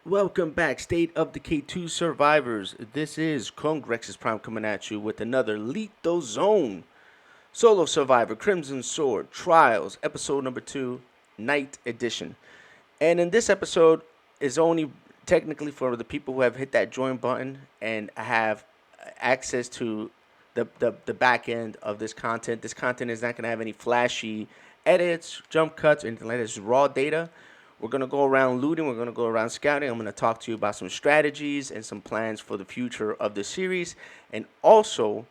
Welcome back, State of Decay 2 survivors. This is Congrexes Prime coming at you with another Lethal Zone Solo Survivor Crimson Sword Trials, episode number 2, Night Edition. And in this episode is only technically for the people who have hit that join button and have access to the back end of this content. This content is not going to have any flashy edits, jump cuts, or anything like that. It's raw data. We're going to go around looting. We're going to go around scouting. I'm going to talk to you about some strategies and some plans for the future of the series. And also,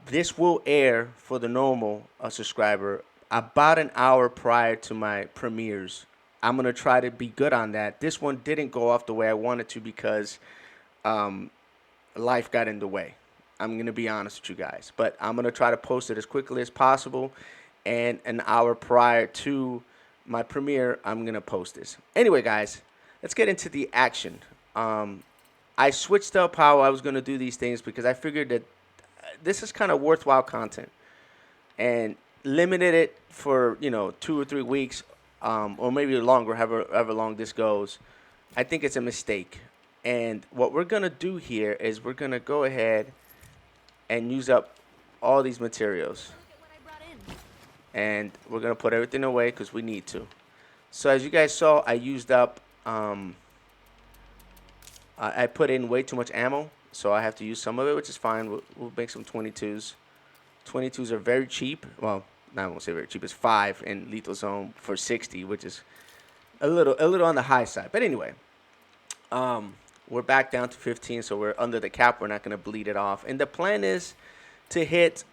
this will air for the normal subscriber about an hour prior to my premieres. I'm going to try to be good on that. This one didn't go off the way I wanted to because life got in the way. I'm going to be honest with you guys. But I'm going to try to post it as quickly as possible. And an hour prior to my premiere, I'm going to post this. Anyway, guys, let's get into the action. I switched up how I was going to do these things because I figured that this is kind of worthwhile content. And limited it for, 2 or 3 weeks, or maybe longer, however long this goes. I think it's a mistake. And what we're going to do here is we're going to go ahead and use up all these materials. And we're going to put everything away because we need to. So as you guys saw, I used up, I put in way too much ammo. So I have to use some of it, which is fine. We'll make some 22s. 22s are very cheap. Well, I won't say very cheap. It's 5 in Lethal Zone for 60, which is a little on the high side. But anyway, we're back down to 15, so we're under the cap. We're not going to bleed it off. And the plan is to hit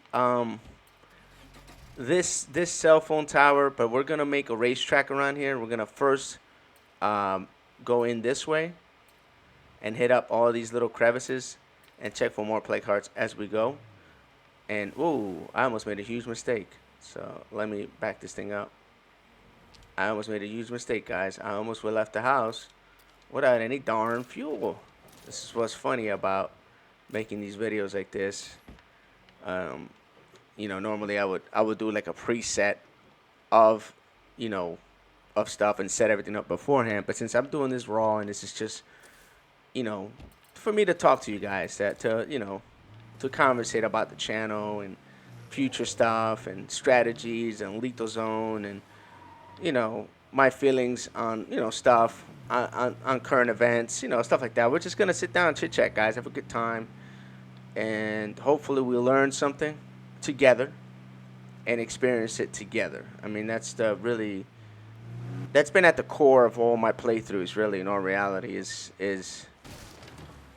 this cell phone tower, but we're going to make a racetrack around here. We're going to first go in this way and hit up all these little crevices and check for more plague hearts as we go. And, ooh, I almost made a huge mistake. So let me back this thing up. I almost made a huge mistake, guys. I almost would have left the house without any darn fuel. This is what's funny about making these videos like this. Normally I would do like a preset of, of stuff and set everything up beforehand. But since I'm doing this raw and this is just, for me to talk to you guys, to conversate about the channel and future stuff and strategies and Lethal Zone and, my feelings on, stuff on current events, stuff like that. We're just going to sit down and chit chat, guys, have a good time. And hopefully we'll learn something together and experience it together. I mean, that's been at the core of all my playthroughs, really, in all reality, is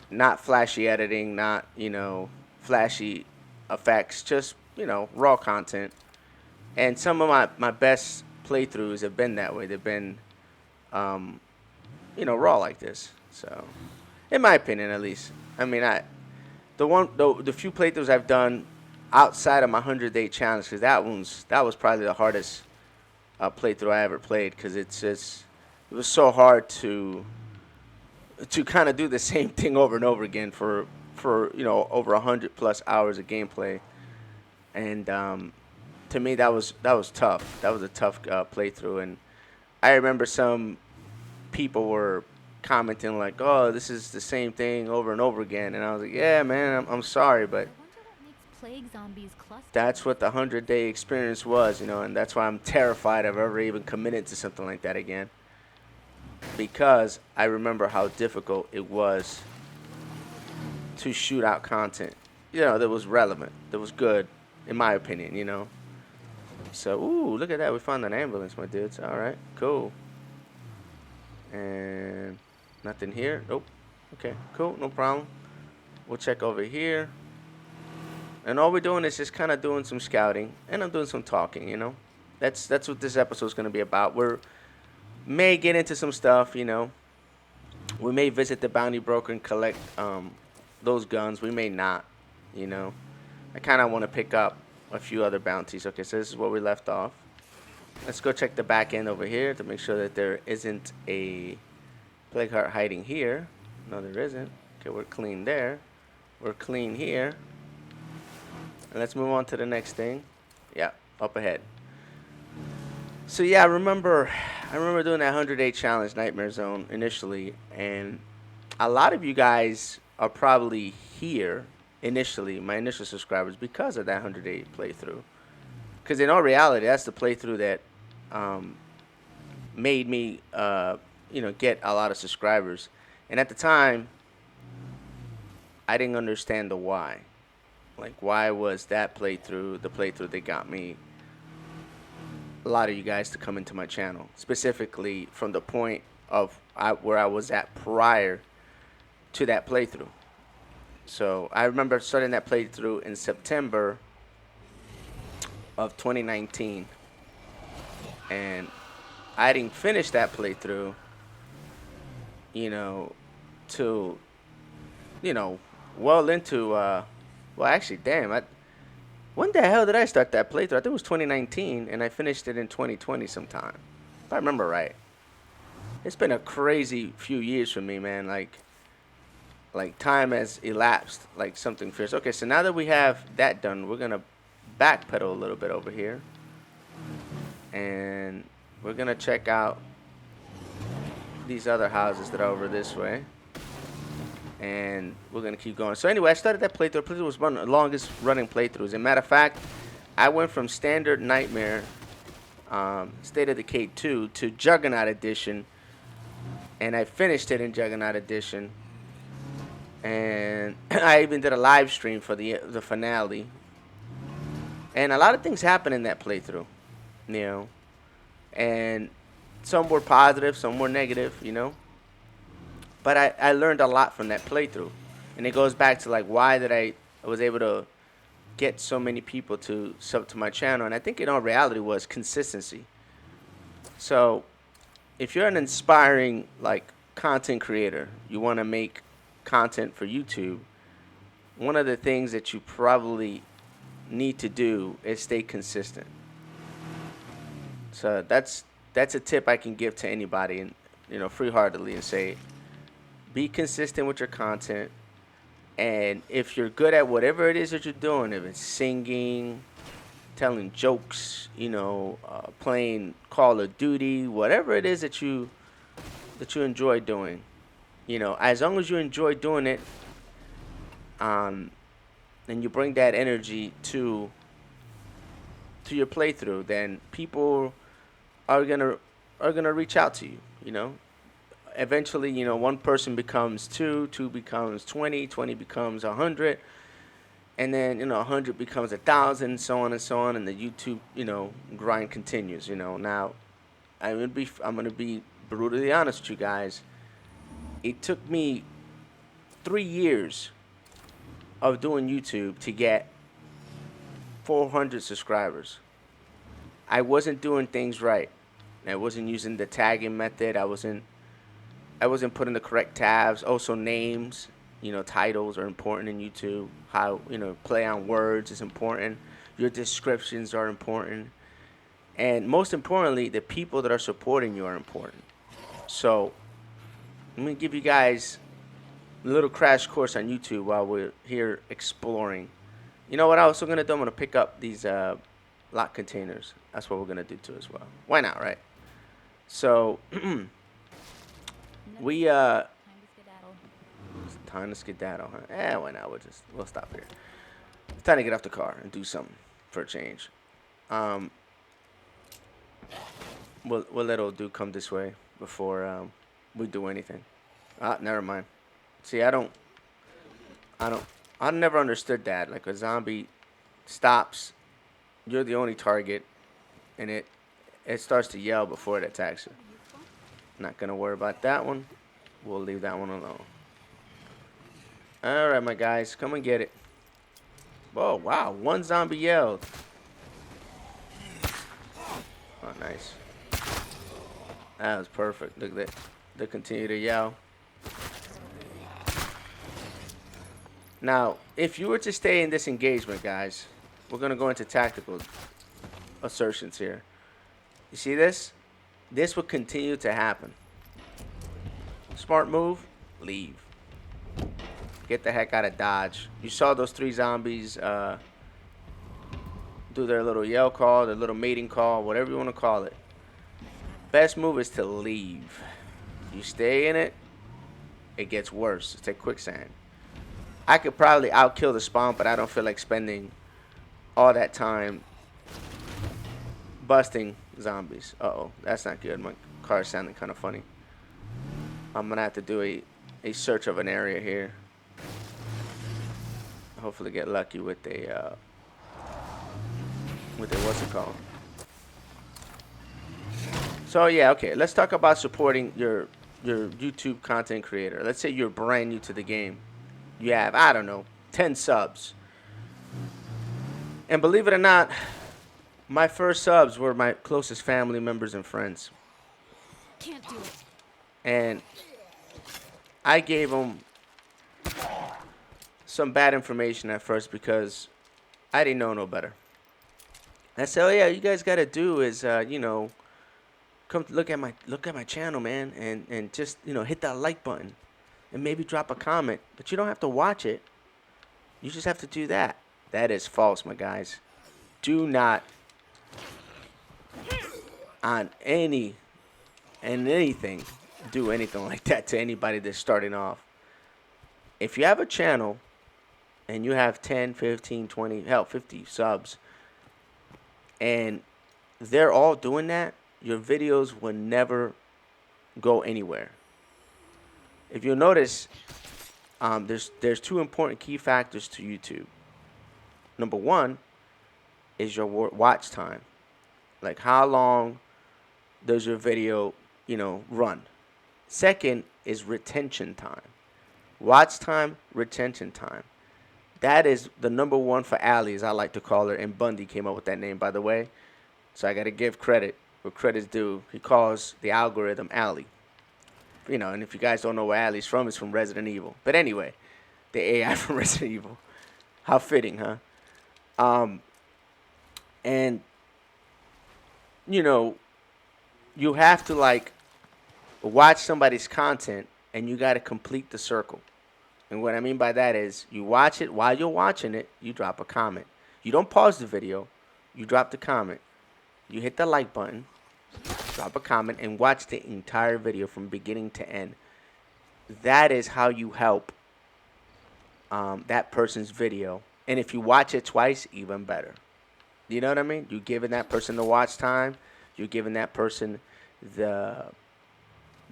not flashy editing, not, flashy effects, just, raw content. And some of my best playthroughs have been that way. They've been, raw like this. So, in my opinion, at least. I mean, the few playthroughs I've done outside of my 100-day challenge, because that was probably the hardest playthrough I ever played, because it was so hard to kind of do the same thing over and over again for over 100+ hours of gameplay. And to me, that was tough. That was a tough playthrough. And I remember some people were commenting like, "Oh, this is the same thing over and over again." And I was like, "Yeah, man, I'm sorry, but that's what the 100-day experience was, and that's why I'm terrified of ever even committing to something like that again." Because I remember how difficult it was to shoot out content, that was relevant, that was good, in my opinion, So, ooh, look at that. We found an ambulance, my dudes. All right, cool. And nothing here. Nope. Okay, cool. No problem. We'll check over here. And all we're doing is just kind of doing some scouting. And I'm doing some talking, That's what this episode's going to be about. We may get into some stuff, We may visit the bounty broker and collect those guns. We may not, I kind of want to pick up a few other bounties. Okay, so this is where we left off. Let's go check the back end over here to make sure that there isn't a plague heart hiding here. No, there isn't. Okay, we're clean there. We're clean here. And let's move on to the next thing. Yeah, up ahead. So yeah, I remember doing that 100-day challenge Nightmare Zone initially, and a lot of you guys are probably here initially, my initial subscribers, because of that 100-day playthrough. Because in all reality, that's the playthrough that um, made me, get a lot of subscribers. And at the time, I didn't understand the why. Like, why was that playthrough the playthrough that got me a lot of you guys to come into my channel, specifically from the point of where I was at prior to that playthrough. So I remember starting that playthrough in September of 2019, and I didn't finish that playthrough, you know, till, you know, well into, well, actually, damn, when the hell did I start that playthrough? I think it was 2019, and I finished it in 2020 sometime, if I remember right. It's been a crazy few years for me, man. Like time has elapsed like something fierce. Okay, so now that we have that done, we're gonna backpedal a little bit over here, and we're gonna check out these other houses that are over this way, and we're gonna keep going. So anyway, I started that playthrough. Playthrough was one of the longest running playthroughs. As a matter of fact, I went from standard Nightmare, State of Decay 2 to Juggernaut Edition, and I finished it in Juggernaut Edition. And I even did a live stream for the finale. And a lot of things happened in that playthrough, you know. And some were positive, some were negative, you know. But I learned a lot from that playthrough. And it goes back to like why that I was able to get so many people to sub to my channel. And I think in all reality was consistency. So if you're an inspiring like content creator, you want to make content for YouTube, one of the things that you probably need to do is stay consistent. So that's a tip I can give to anybody, and free-heartedly, and say, be consistent with your content. And if you're good at whatever it is that you're doing, if it's singing, telling jokes, playing Call of Duty, whatever it is that you enjoy doing, as long as you enjoy doing it, and you bring that energy to your playthrough, then people are gonna reach out to you. Eventually, one person becomes two becomes 20, 20 becomes 100, and then 100 becomes 1,000, so on and so on, and the YouTube grind continues. Now I'm gonna be brutally honest with you guys. It took me 3 years of doing YouTube to get 400 subscribers. I wasn't doing things right. I wasn't using the tagging method. I wasn't putting the correct tabs. Also, names, titles are important in YouTube. How, play on words is important. Your descriptions are important. And most importantly, the people that are supporting you are important. So I'm going to give you guys a little crash course on YouTube while we're here exploring. You know what I'm also going to do? I'm going to pick up these lock containers. That's what we're going to do too as well. Why not, right? So, we, it's time to skedaddle, huh? Why not? We'll stop here. It's time to get off the car and do something for a change. We'll let old dude come this way before we do anything. Never mind. See, I never understood that. Like, a zombie stops, you're the only target, and it starts to yell before it attacks you. Not gonna worry about that one. We'll leave that one alone. Alright, my guys, come and get it. Whoa, wow, one zombie yelled. Oh, nice. That was perfect. Look at that. They continue to yell. Now, if you were to stay in this engagement, guys, we're going to go into tactical assertions here. You see this? This will continue to happen. Smart move, leave. Get the heck out of Dodge. You saw those 3 zombies do their little yell call, their little mating call, whatever you want to call it. best move is to leave. You stay in it, it gets worse. It's like quicksand. I could probably outkill the spawn, but I don't feel like spending all that time busting zombies. Uh-oh, that's not good. My car is sounding kind of funny. I'm gonna have to do a search of an area here. Hopefully get lucky with a what's it called? So yeah, okay. Let's talk about supporting your YouTube content creator. Let's say you're brand new to the game. You have, I don't know, 10 subs. And believe it or not, my first subs were my closest family members and friends. Can't do it. And I gave them some bad information at first because I didn't know no better. I said, oh yeah, you guys gotta do is you know, come look at my channel, man, and just, you know, hit that like button and maybe drop a comment. But you don't have to watch it. You just have to do that. That is false, my guys. Do not on anything do anything like that to anybody that's starting off. If you have a channel and you have 10, 15, 20, hell, 50 subs, and they're all doing that, your videos will never go anywhere. If you'll notice, there's two important key factors to YouTube. Number one is your watch time. Like, how long does your video, you know, run? Second is retention time. Watch time, retention time. That is the number one for Allie, as I like to call her. And Bundy came up with that name, by the way. So I got to give credit where credit's due. He calls the algorithm Allie. You know, and if you guys don't know where Allie's from, it's from Resident Evil. But anyway, the AI from Resident Evil. How fitting, huh? And, you know, you have to, like, watch somebody's content, and you got to complete the circle. And what I mean by that is you watch it. While you're watching it, you drop a comment. You don't pause the video. You drop the comment. You hit the like button, drop a comment, and watch the entire video from beginning to end. That is how you help that person's video. And if you watch it twice, even better. You know what I mean? You're giving that person the watch time. You're giving that person the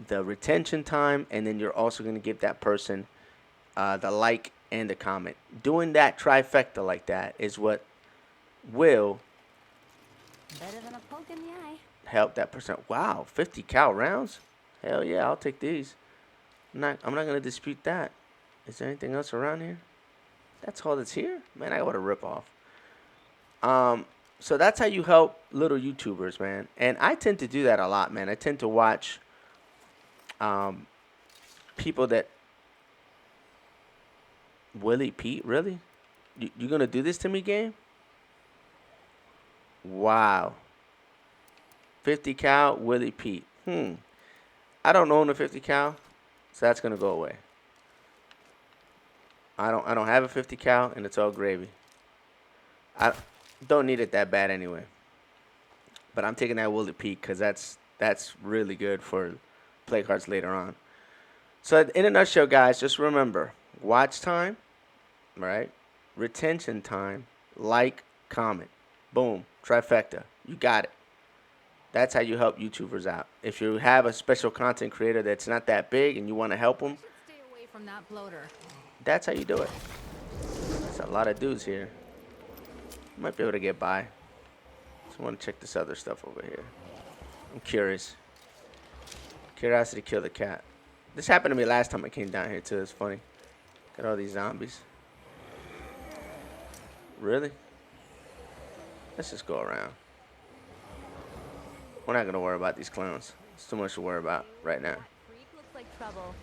retention time. And then you're also going to give that person the like and the comment. Doing that trifecta like that is what will Better than a poke in the eye. help that person. Wow, 50 cal rounds? Hell yeah, I'll take these. I'm not going to dispute that. Is there anything else around here? That's all that's here? Man, I got to rip off. So that's how you help little YouTubers, man. And I tend to do that a lot, man. I tend to watch people that... Willie Pete, really? You going to do this to me, game? Wow. 50 cal, Willie Pete. I don't own a 50 cal, so that's gonna go away. I don't have a 50 cal, and it's all gravy. I don't need it that bad anyway. But I'm taking that Willie Pete because that's really good for play cards later on. So in a nutshell, guys, just remember: watch time, right? Retention time, like, comment. Boom. Trifecta. You got it. That's how you help YouTubers out. If you have a special content creator that's not that big and you want to help them, Stay away from that bloater. that's how you do it. There's a lot of dudes here. Might be able to get by. Just want to check this other stuff over here. I'm curious. Curiosity killed the cat. This happened to me last time I came down here too. It's funny. Got all these zombies. Really? Let's just go around. We're not gonna worry about these clowns. It's too much to worry about right now. Freak looks like trouble.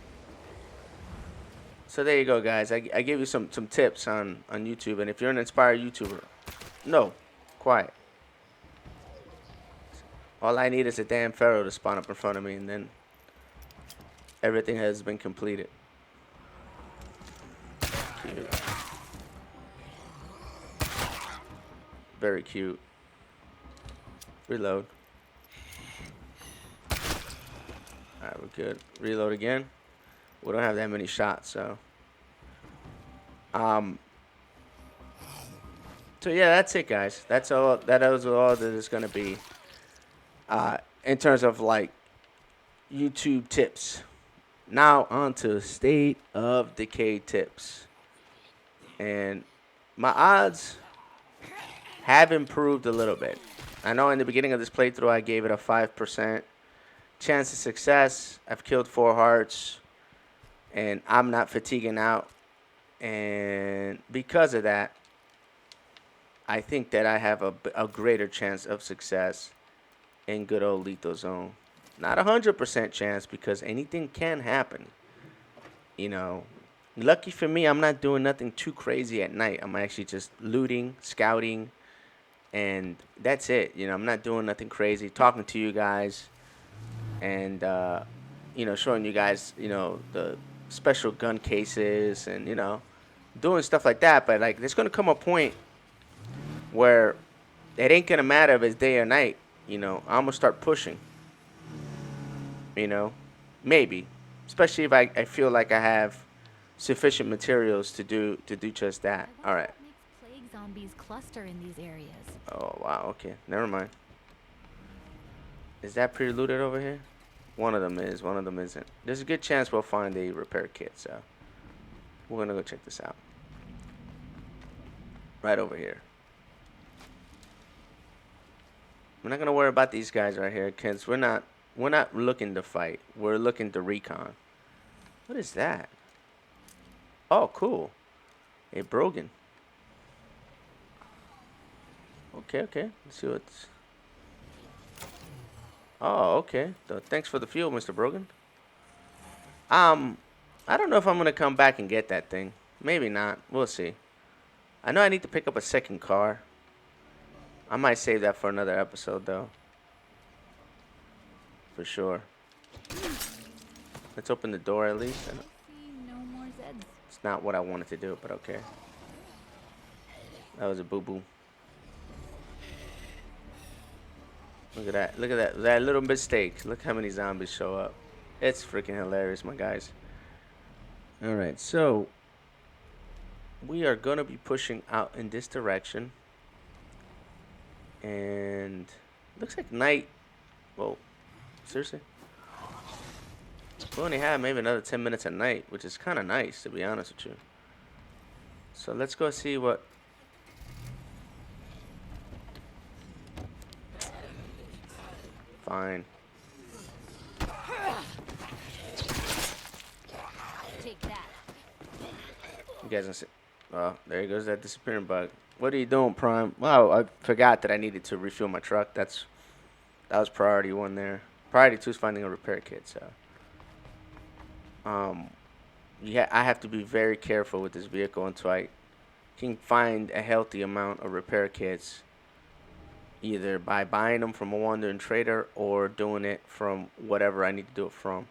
So there you go, guys. I gave you some tips on YouTube, and if you're an inspired YouTuber, no, quiet. All I need is a damn pharaoh to spawn up in front of me, and then everything has been completed. Cute. Very cute. Reload. Alright, we're good. Reload again. We don't have that many shots, so. So yeah, that's it, guys. That's all. That was all that is gonna be. In terms of like YouTube tips. Now on to State of Decay tips. And my odds have improved a little bit. I know in the beginning of this playthrough I gave it a 5% chance of success. I've killed 4 hearts. And I'm not fatiguing out. And because of that, I think that I have a greater chance of success in good old lethal zone. Not 100% chance because anything can happen. You know, lucky for me, I'm not doing nothing too crazy at night. I'm actually just looting, scouting, and that's it. You know, I'm not doing nothing crazy. Talking to you guys, and you know, showing you guys, you know, the special gun cases, and you know, doing stuff like that. But like, there's gonna come a point where it ain't gonna matter if it's day or night. You know, I'm gonna start pushing. You know, maybe, especially if I feel like I have sufficient materials to do just that. I All wonder right. what makes plague zombies cluster in these areas. Oh wow. Okay. Never mind. Is that pre-looted over here? One of them is. One of them isn't. There's a good chance we'll find a repair kit. So we're gonna go check this out. Right over here. We're not gonna worry about these guys right here, kids. We're not looking to fight. We're looking to recon. What is that? Oh, cool. A Brogan. Okay, okay. Let's see what's. Oh, okay. Thanks for the fuel, Mr. Brogan. I don't know if I'm gonna come back and get that thing. Maybe not. We'll see. I know I need to pick up a second car. I might save that for another episode, though. For sure. Let's open the door at least. See no more Zeds. It's not what I wanted to do, but okay. That was a boo-boo. Look at that. Look at that. That little mistake. Look how many zombies show up. It's freaking hilarious, my guys. Alright, so we are going to be pushing out in this direction. And looks like night. Whoa. Seriously? We only have maybe another 10 minutes at night, which is kind of nice, to be honest with you. So let's go see what. Fine. Take that. You guys can see. Oh, there goes that disappearing bug. What are you doing, Prime? Wow, I forgot that I needed to refuel my truck. That was priority 1 there. Priority 2 is finding a repair kit. So, yeah, I have to be very careful with this vehicle until I can find a healthy amount of repair kits, either by buying them from a wandering trader or doing it from whatever I need to do it from.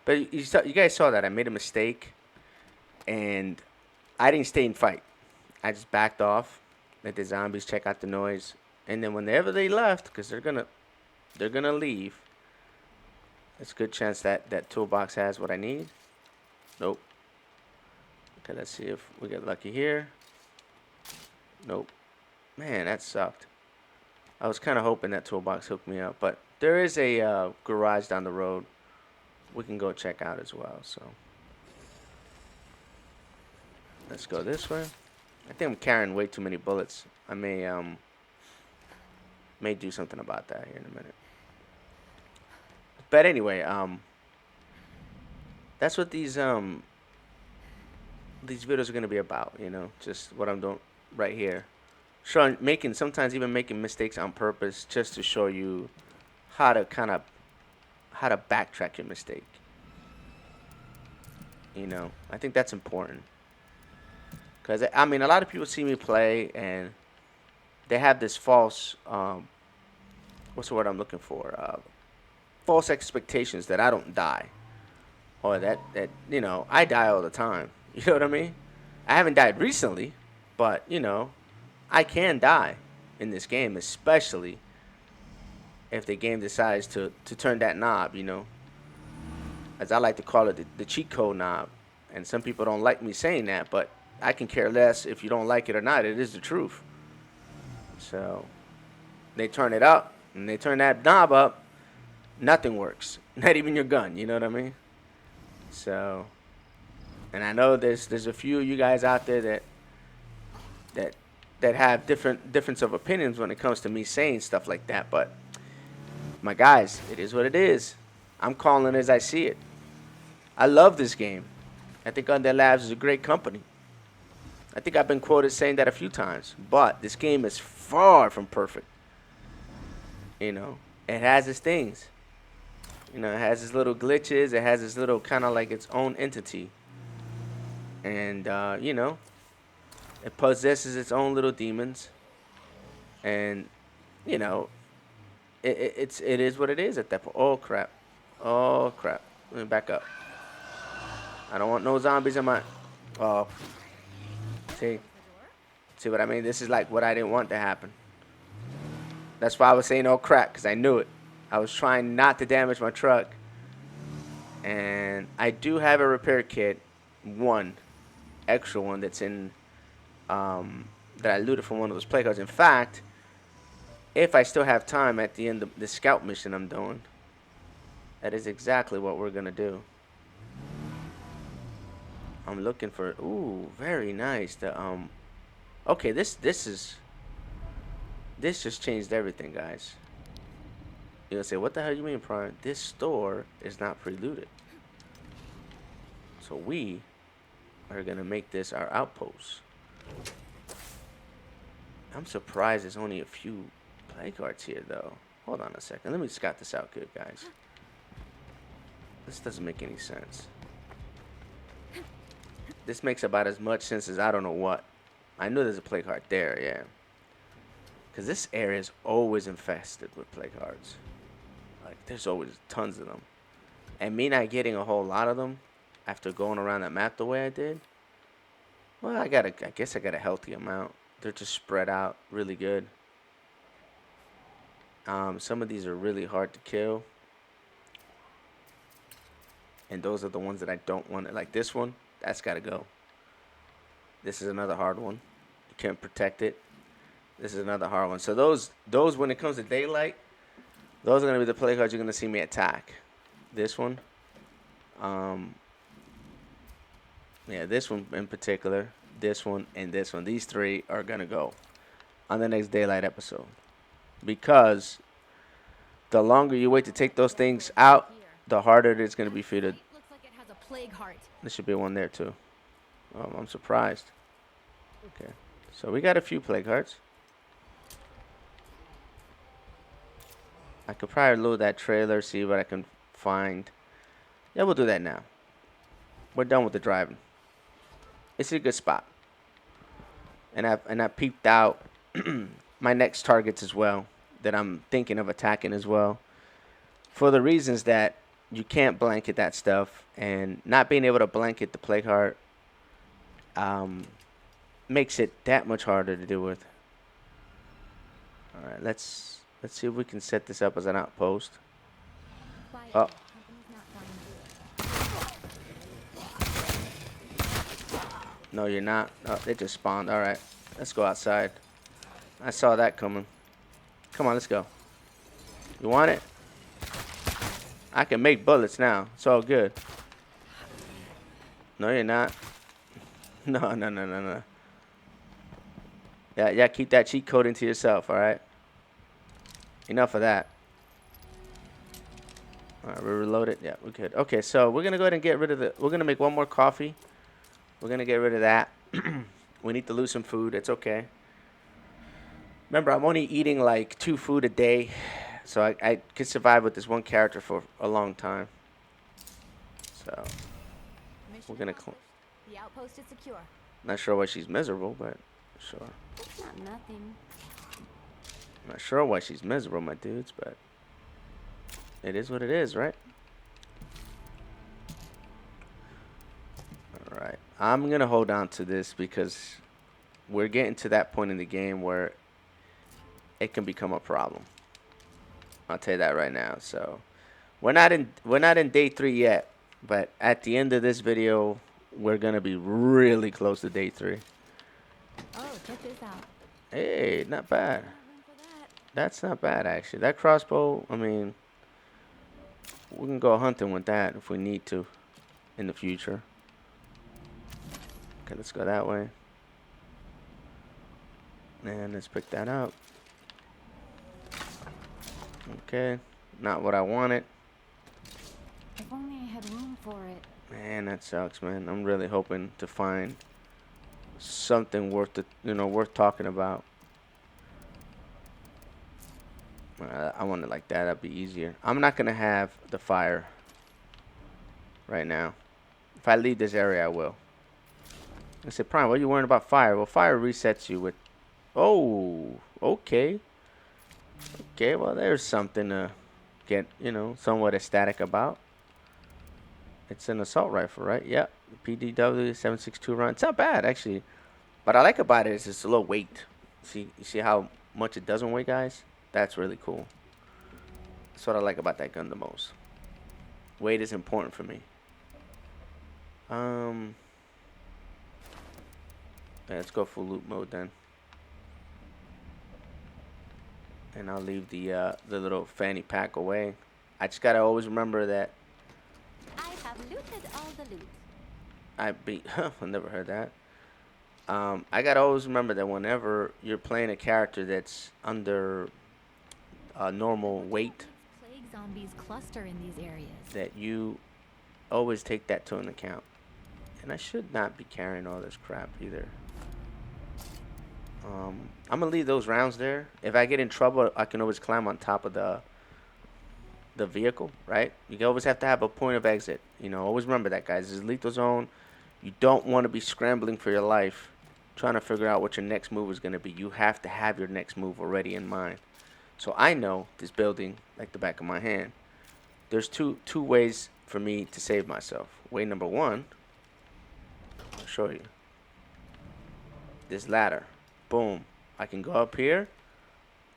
But you guys saw that I made a mistake, and I didn't stay and fight. I just backed off, let the zombies check out the noise, and then whenever they left, because they're gonna leave. It's a good chance that toolbox has what I need. Nope. Okay, let's see if we get lucky here. Nope. Man, that sucked. I was kind of hoping that toolbox hooked me up, but there is a garage down the road we can go check out as well. So let's go this way. I think I'm carrying way too many bullets. I may do something about that here in a minute. But anyway, that's what these videos are gonna be about. You know, just what I'm doing right here. Sometimes even making mistakes on purpose just to show you how to backtrack your mistake. You know, I think that's important. Because, I mean, a lot of people see me play and they have this false, what's the word I'm looking for? False expectations that I don't die. Or that, you know, I die all the time. You know what I mean? I haven't died recently, but, you know, I can die in this game, especially if the game decides to turn that knob, you know. as I like to call it, the cheat code knob. And some people don't like me saying that, but I can care less if you don't like it or not. It is the truth. So they turn it up, and they turn that knob up, nothing works. Not even your gun. You know what I mean? So, and I know there's a few of you guys out there that that have difference of opinions when it comes to me saying stuff like that. But my guys, it is what it is. I'm calling it as I see it. I love this game. I think Undead Labs is a great company. I think I've been quoted saying that a few times. But this game is far from perfect. You know, it has its things. You know, it has its little glitches. It has its little kind of like its own entity. And, you know, it possesses its own little demons. And, you know, it is what it is at that point. Oh, crap. Oh, crap. Let me back up. I don't want no zombies in my... Oh. See what I mean? This is like what I didn't want to happen. That's why I was saying, oh, crap, because I knew it. I was trying not to damage my truck. And I do have a repair kit. One. Extra one that's in... that I looted from one of those play cards. In fact, if I still have time at the end of the scout mission I'm doing, that is exactly what we're going to do. I'm looking for... Ooh, very nice. The, okay, this just changed everything, guys. You'll say, what the hell do you mean, Prime? This store is not pre-looted. So we are going to make this our outpost. I'm surprised there's only a few play cards here, though. Hold on a second. Let me scout this out good, guys. This doesn't make any sense. This makes about as much sense as I don't know what. I know there's a play card there, yeah. Because this area is always infested with play cards. Like, there's always tons of them. And me not getting a whole lot of them after going around that map the way I did, well, I guess I got a healthy amount. They're just spread out really good. Some of these are really hard to kill. And those are the ones that I don't want. Like this one, that's got to go. This is another hard one. You can't protect it. This is another hard one. So those when it comes to daylight, those are going to be the play cards you're going to see me attack. This one. Yeah, this one in particular. This one and this one. These three are going to go on the next daylight episode. Because the longer you wait to take those things out, the harder it is going to be for you to... Looks like it has a plague heart. There should be one there too. I'm surprised. Okay. So we got a few plague hearts. I could probably load that trailer, see what I can find. Yeah, we'll do that now. We're done with the driving. It's a good spot. And I peeped out my next targets as well that I'm thinking of attacking as well. For the reasons that you can't blanket that stuff, and not being able to blanket the plague heart makes it that much harder to deal with. All right, let's see if we can set this up as an outpost. Oh. No, you're not. Oh, they just spawned. All right, let's go outside. I saw that coming. Come on, let's go. You want it? I can make bullets now. It's all good. No, you're not. No. Yeah, keep that cheat code into yourself, all right? Enough of that. All right, we're reloaded. Yeah, we're good. Okay, so we're going to go ahead and get rid of the... We're going to make one more coffee. We're going to get rid of that. We need to lose some food. It's okay. Remember, I'm only eating like 2 food a day. So I could survive with this one character for a long time. So we're going to... The outpost is secure. Not sure why she's miserable, but sure. It's not nothing. Not sure why she's miserable, my dudes, but it is what it is, right? All right. I'm going to hold on to this because we're getting to that point in the game where it can become a problem. I'll tell you that right now. So we're not in day 3 yet. But at the end of this video, we're gonna be really close to day 3. Oh, check this out. Hey, not bad. Not room for that. That's not bad, actually. That crossbow, I mean, we can go hunting with that if we need to in the future. Okay, let's go that way. And let's pick that up. Okay, not what I wanted. If only I had room for it. Man, that sucks, man. I'm really hoping to find something worth talking about. I want it like that. That'd be easier. I'm not gonna have the fire right now. If I leave this area, I will. I said, Prime, what are you worrying about fire? Well, fire resets you with. Oh, okay. Okay, well, there's something to get, somewhat ecstatic about. It's an assault rifle, right? Yep. PDW 7.62 round. It's not bad, actually. What I like about it is it's a low weight. You see how much it doesn't weigh, guys? That's really cool. That's what I like about that gun the most. Weight is important for me. Yeah, let's go full loot mode then. And I'll leave the little fanny pack away. I just gotta always remember that I have looted all the loot. I never heard that. I gotta always remember that whenever you're playing a character that's under normal weight, Plague zombies cluster in these areas. that you always take that to an account. And I should not be carrying all this crap either. I'm gonna leave those rounds there. If I get in trouble, I can always climb on top of the vehicle, right? You always have to have a point of exit. Always remember that, guys. This is lethal zone. You don't want to be scrambling for your life, trying to figure out what your next move is gonna be. You have to have your next move already in mind. So I know this building like the back of my hand. There's two ways for me to save myself. Way number one, I'll show you. This ladder. Boom. I can go up here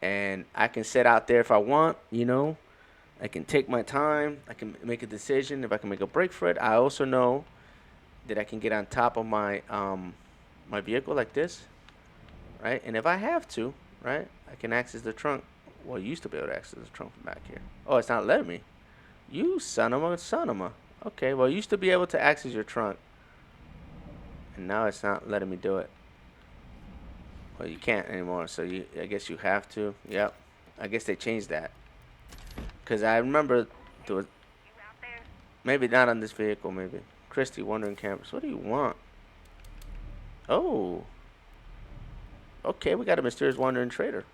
and I can sit out there if I want, I can take my time. I can make a decision if I can make a break for it. I also know that I can get on top of my my vehicle like this, right? And if I have to, right, I can access the trunk. Well, I used to be able to access the trunk from back here. Oh, it's not letting me. You son of a. Okay, well, I used to be able to access your trunk. And now it's not letting me do it. Well, you can't anymore, so I guess you have to. Yep. I guess they changed that. Because I remember there was... Maybe not on this vehicle, maybe. Christy, Wandering Campus. What do you want? Oh. Okay, we got a mysterious Wandering Trader.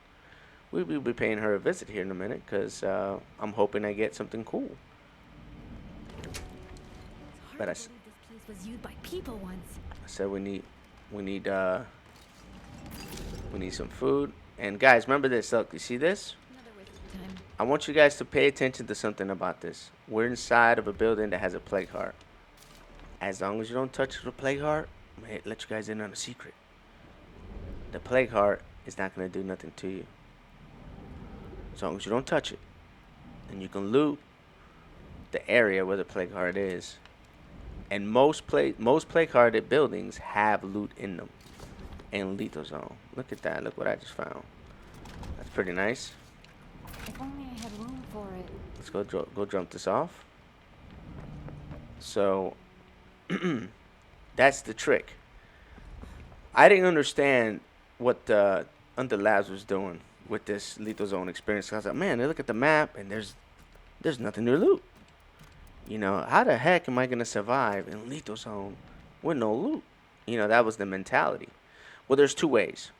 We'll be paying her a visit here in a minute, because I'm hoping I get something cool. But I This place was used by people once. said we need some food. And guys, remember this. Look, you see this? Another waste of time. I want you guys to pay attention to something about this. We're inside of a building that has a plague heart. As long as you don't touch the plague heart, I'm gonna let you guys in on a secret. The plague heart is not going to do nothing to you. As long as you don't touch it. And you can loot the area where the plague heart is. And most plague hearted buildings have loot in them. And lethal zone. Look at that. Look what I just found. That's pretty nice. If only I had room for it. Let's go jump this off. So that's the trick. I didn't understand what the Under Labs was doing with this lethal zone experience. I was like, man, they look at the map and there's nothing to loot. How the heck am I gonna survive in lethal zone with no loot? That was the mentality. Well, there's two ways.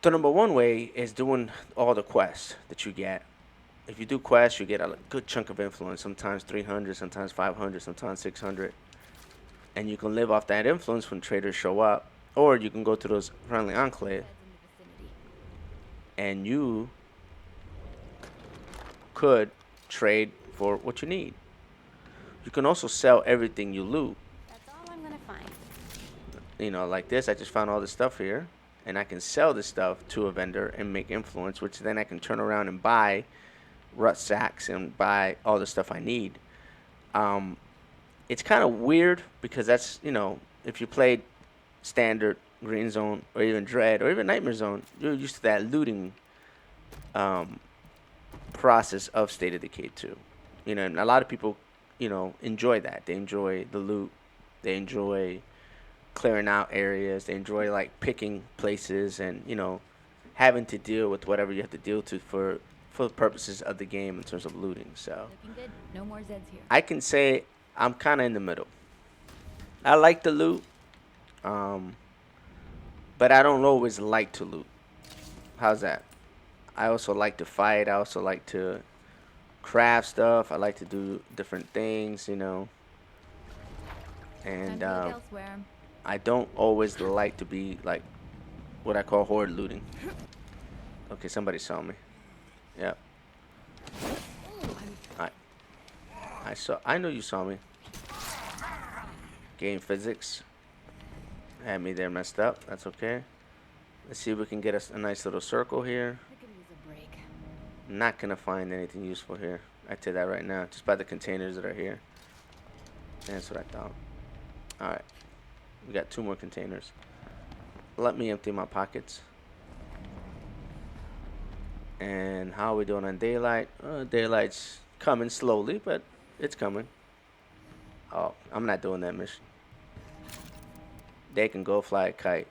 The number one way is doing all the quests that you get. If you do quests, you get a good chunk of influence. Sometimes 300, sometimes 500, sometimes 600. And you can live off that influence when traders show up. Or you can go to those friendly enclave. And you could trade for what you need. You can also sell everything you loot. That's all I'm gonna find. Like this, I just found all this stuff here. And I can sell this stuff to a vendor and make influence, which then I can turn around and buy rucksacks and buy all the stuff I need. Um, it's kind of weird because that's, if you played standard Green Zone or even Dread or even Nightmare Zone, you're used to that looting um, process of State of Decay 2. And a lot of people, enjoy that. They enjoy the loot. They enjoy clearing out areas. They enjoy like picking places and having to deal with whatever you have to deal to for the purposes of the game in terms of looting. So Looking good. No more Zeds here. I can say I'm kind of in the middle. I like the loot, um, but I don't always like to loot. How's that? I also like to fight. I also like to craft stuff. I like to do different things. Time And to look elsewhere. I don't always like to be like what I call horde looting. Okay, somebody saw me. Yep. I know you saw me. Game physics had me there messed up. That's okay. Let's see if we can get us a nice little circle here. I could use a break. Not gonna find anything useful here. I tell you that right now, just by the containers that are here. That's what I thought. All right, we got 2 more containers. Let me empty my pockets. And how are we doing on daylight? Daylight's coming slowly, but it's coming. Oh, I'm not doing that mission. They can go fly a kite.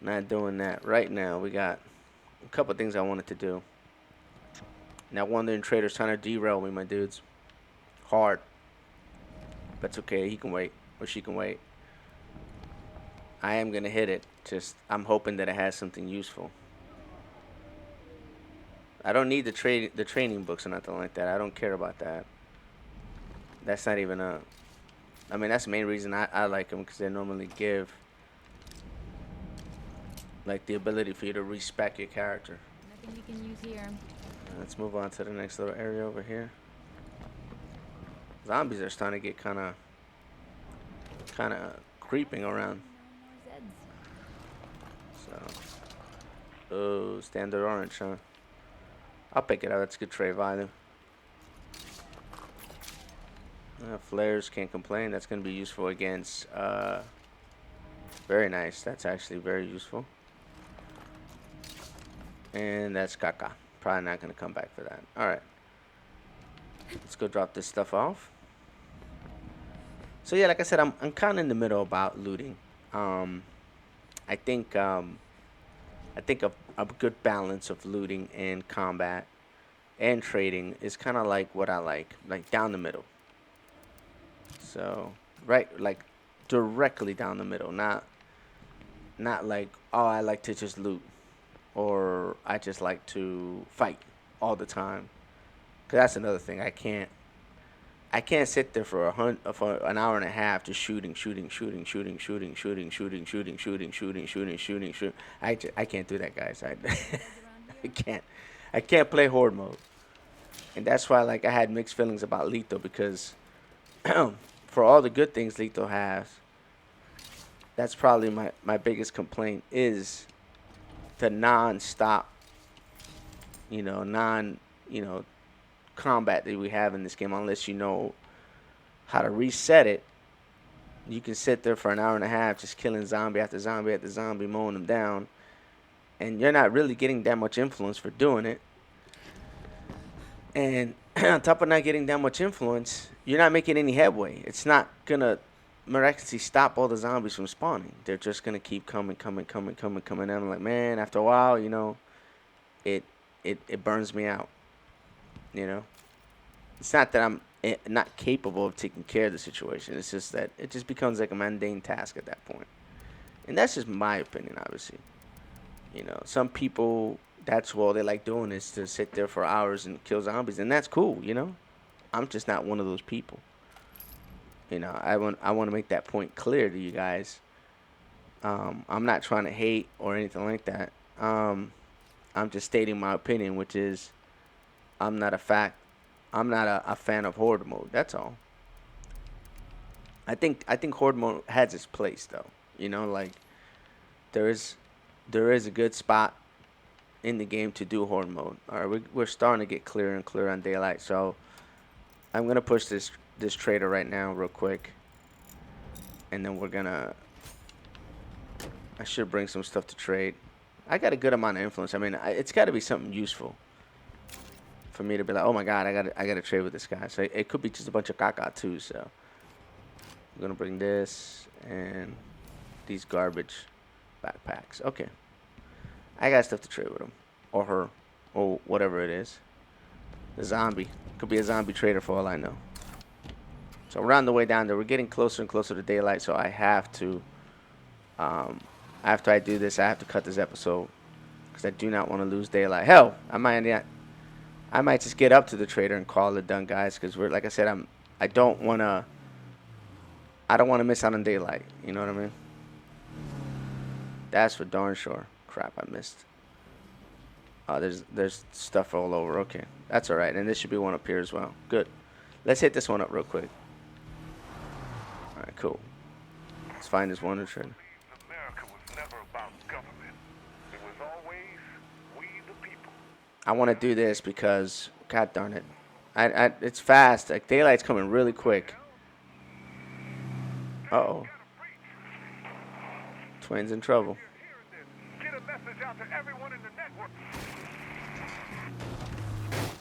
Not doing that right now. We got a couple things I wanted to do. Now, Wandering Trader's trying to derail me, my dudes. Hard. But it's okay. He can wait. Or she can wait. I am going to hit it. Just, I'm hoping that it has something useful. I don't need the training books or nothing like that. I don't care about that. That's not even a... I mean, that's the main reason I like them, because they normally give like the ability for you to respec your character. Nothing we can use here. Let's move on to the next little area over here. Zombies are starting to get kind of creeping around. No more Zeds. So, oh, standard orange, huh? I'll pick it up. That's good trade value. Flares, can't complain. That's going to be useful against. Very nice. That's actually very useful. And that's caca. Probably not going to come back for that. All right. Let's go drop this stuff off. So yeah, like I said, I'm kind of in the middle about looting. I think a good balance of looting and combat and trading is kind of like what I like down the middle. So like directly down the middle, not like, oh, I like to just loot, or I just like to fight all the time. Cause that's another thing. I can't sit there for an hour and a half just shooting. I can't do that, guys. I can't play horde mode, and that's why like I had mixed feelings about Lethal, because for all the good things Lethal has, that's probably my biggest complaint is the non-stop, combat that we have in this game. Unless you know how to reset it, you can sit there for an hour and a half just killing zombie after zombie after zombie, mowing them down, and you're not really getting that much influence for doing it. And on top of not getting that much influence, you're not making any headway. It's not gonna miraculously stop all the zombies from spawning. They're just gonna keep coming. And I'm like, man, after a while, it burns me out. It's not that I'm not capable of taking care of the situation. It's just that it just becomes like a mundane task at that point. And that's just my opinion, obviously. Some people, that's all they like doing is to sit there for hours and kill zombies, and that's cool. I'm just not one of those people. I want to make that point clear to you guys. I'm not trying to hate or anything like that. I'm just stating my opinion, which is I'm not a fan of horde mode. That's all. I think horde mode has its place, though. Like there is a good spot in the game to do horde mode. All right, we're starting to get clearer and clearer on daylight. So I'm gonna push this trader right now real quick, and then we're gonna. I should bring some stuff to trade. I got a good amount of influence. I mean, it's got to be something useful for me to be like, oh my god, I got to trade with this guy. So it could be just a bunch of caca too. So I'm gonna bring this and these garbage backpacks. Okay, I got stuff to trade with him or her or whatever it is. The zombie could be a zombie trader for all I know. So we're on the way down there. We're getting closer and closer to daylight. So I have to. After I do this, I have to cut this episode because I do not want to lose daylight. Hell, I might just get up to the trader and call it done, guys. Because we're like I said, I don't want to miss out on daylight. You know what I mean? That's for darn sure. Crap, I missed. Oh, there's stuff all over. Okay, that's all right. And this should be one up here as well. Good. Let's hit this one up real quick. All right, cool. Let's find this one trader. I want to do this because, god darn it, it's fast. Like daylight's coming really quick. Uh-oh. Twins in trouble.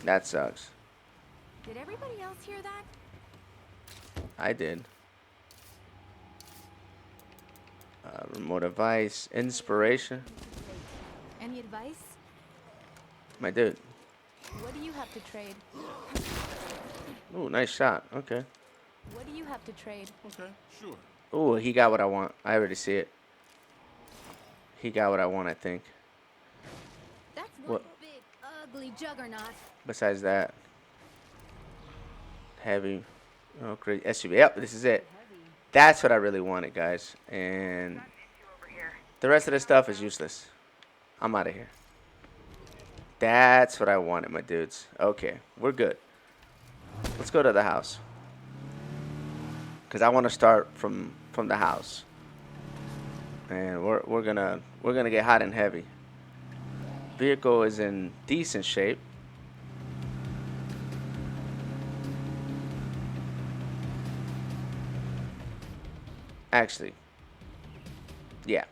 That sucks. Did everybody else hear that? I did. Remote device, inspiration. Any advice? My dude. What do you have to trade? Ooh, nice shot. Okay. What do you have to trade? Okay, sure. Ooh, he got what I want. I already see it. He got what I want, I think. That's one big, ugly juggernaut. Besides that, heavy. Oh, great. SUV. Yep, this is it. That's what I really wanted, guys. And the rest of the stuff is useless. I'm out of here. That's what I wanted, my dudes. Okay, we're good. Let's go to the house. Because I want to start from the house. And we're gonna get hot and heavy. Vehicle is in decent shape. Actually, yeah.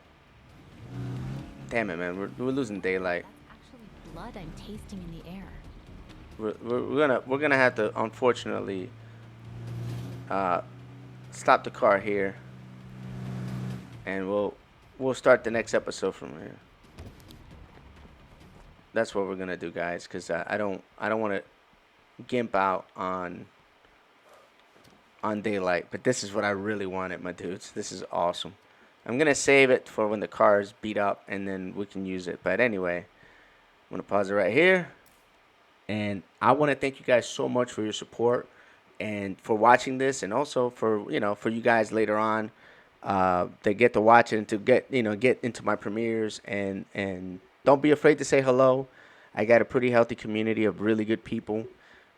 Damn it, man, we're losing daylight. That's actually blood I'm tasting in the air. We're gonna have to unfortunately stop the car here, and we'll start the next episode from here. That's what we're gonna do, guys, because I don't want to gimp out on daylight, but this is what I really wanted, my dudes. This is awesome. I'm gonna save it for when the car is beat up, and then we can use it. But anyway, I'm gonna pause it right here, and I want to thank you guys so much for your support and for watching this, and also for for you guys later on to get to watch it and to get into my premieres, and don't be afraid to say hello. I got a pretty healthy community of really good people,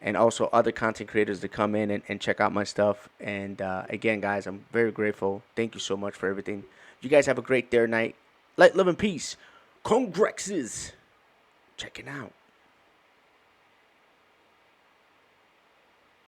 and also other content creators to come in and check out my stuff. And again, guys, I'm very grateful. Thank you so much for everything. You guys have a great day or night. Light, love, and peace. Congrexes. Checking out.